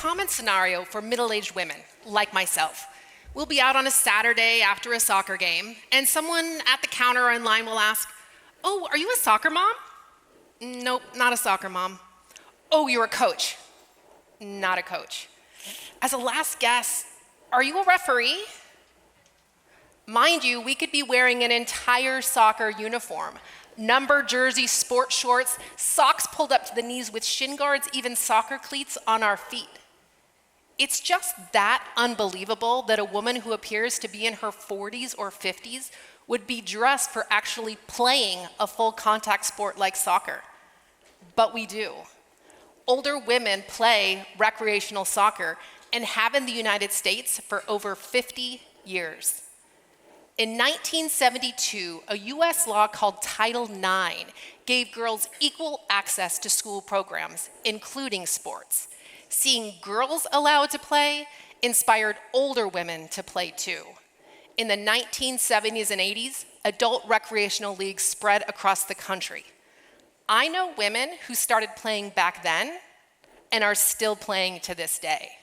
common scenario for middle-aged women like myself. We'll be out on a Saturday after a soccer game, and someone at the counter or in line will ask, "Oh, are you a soccer mom?" "Nope, not a soccer mom." "Oh, you're a coach?" "Not a coach." As a last guess, "Are you a referee?" Mind you, we could be wearing an entire soccer uniform, number jersey, sport shorts, socks pulled up to the knees with shin guards, even soccer cleats on our feet. It's just that unbelievable that a woman who appears to be in her 40s or 50s would be dressed for actually playing a full contact sport like soccer. But we do. Older women play recreational soccer and have in the United States for over 50 years. In 1972, a US law called Title IX gave girls equal access to school programs, including sports. Seeing girls allowed to play inspired older women to play too. In the 1970s and 80s, adult recreational leagues spread across the country. I know women who started playing back then and are still playing to this day.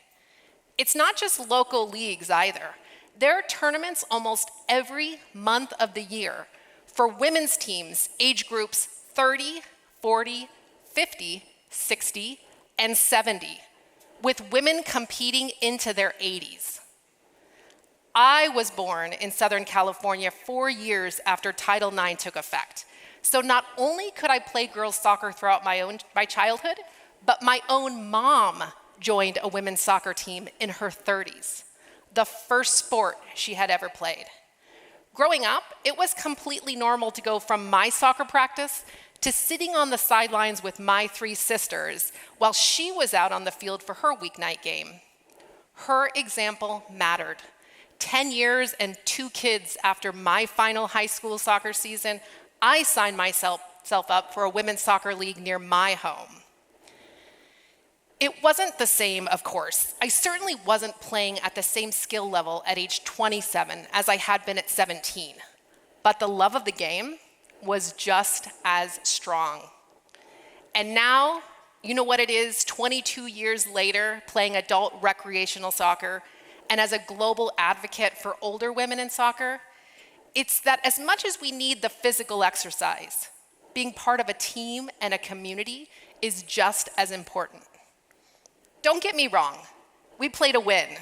It's not just local leagues either. There are tournaments almost every month of the year for women's teams, age groups 30, 40, 50, 60, and 70, with women competing into their 80s. I was born in Southern California 4 years after Title IX took effect. So not only could I play girls soccer throughout my childhood, but my own mom joined a women's soccer team in her 30s. The first sport she had ever played. Growing up, it was completely normal to go from my soccer practice to sitting on the sidelines with my 3 sisters while she was out on the field for her weeknight game. Her example mattered. 10 years and 2 kids after my final high school soccer season, I signed myself up for a women's soccer league near my home. It wasn't the same, of course. I certainly wasn't playing at the same skill level at age 27 as I had been at 17. But the love of the game was just as strong. And now, you know what it is, 22 years later, playing adult recreational soccer, and as a global advocate for older women in soccer, it's that as much as we need the physical exercise, being part of a team and a community is just as important. Don't get me wrong, we play to win,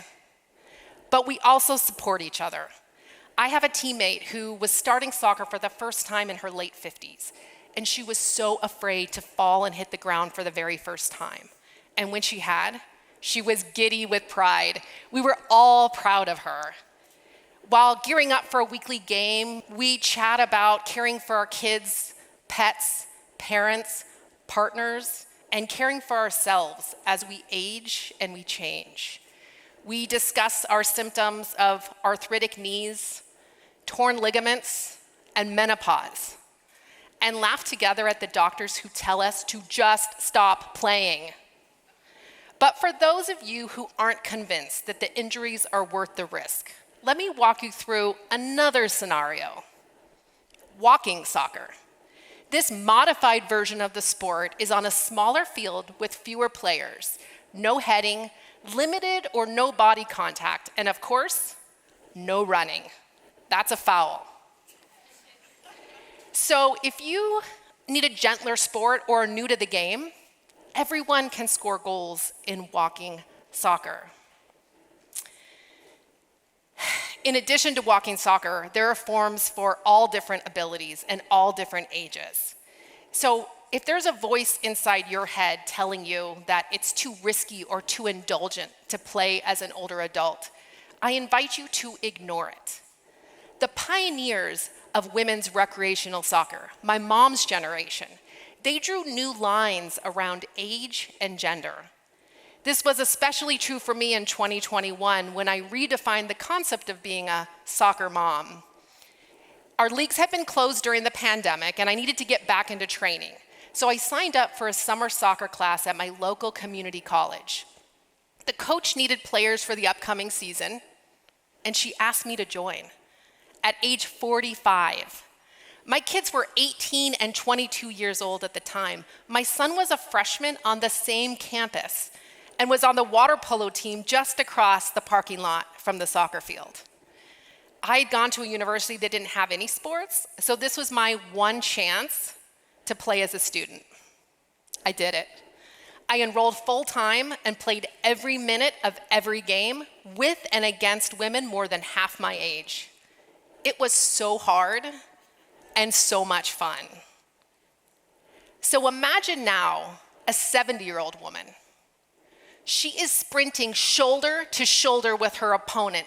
but we also support each other. I have a teammate who was starting soccer for the first time in her late 50s, and she was so afraid to fall and hit the ground for the very first time. And when she had, she was giddy with pride. We were all proud of her. While gearing up for a weekly game, we chat about caring for our kids, pets, parents, partners, and caring for ourselves as we age and we change. We discuss our symptoms of arthritic knees, torn ligaments, and menopause, and laugh together at the doctors who tell us to just stop playing. But for those of you who aren't convinced that the injuries are worth the risk, let me walk you through another scenario. Walking soccer. This modified version of the sport is on a smaller field with fewer players, no heading, limited or no body contact, and of course, no running. That's a foul. So if you need a gentler sport or are new to the game, everyone can score goals in walking soccer. In addition to walking soccer, there are forms for all different abilities and all different ages. So if there's a voice inside your head telling you that it's too risky or too indulgent to play as an older adult, I invite you to ignore it. The pioneers of women's recreational soccer, my mom's generation, they drew new lines around age and gender. This was especially true for me in 2021 when I redefined the concept of being a soccer mom. Our leagues had been closed during the pandemic and I needed to get back into training. So I signed up for a summer soccer class at my local community college. The coach needed players for the upcoming season and she asked me to join at age 45. My kids were 18 and 22 years old at the time. My son was a freshman on the same campus. and was on the water polo team just across the parking lot from the soccer field. I had gone to a university that didn't have any sports, so this was my one chance to play as a student. I did it. I enrolled full-time and played every minute of every game with and against women more than half my age. It was so hard and so much fun. So imagine now a 70-year-old woman. She is sprinting shoulder to shoulder with her opponent,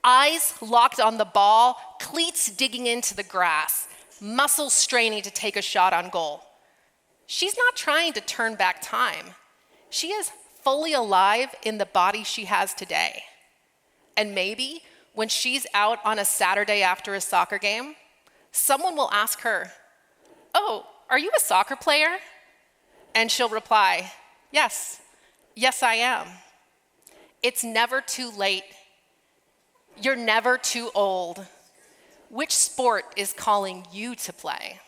eyes locked on the ball, cleats digging into the grass, muscles straining to take a shot on goal. She's not trying to turn back time. She is fully alive in the body she has today. And maybe when she's out on a Saturday after a soccer game, someone will ask her, "Oh, are you a soccer player?" And she'll reply, "Yes, yes I am." It's never too late. You're never too old. Which sport is calling you to play?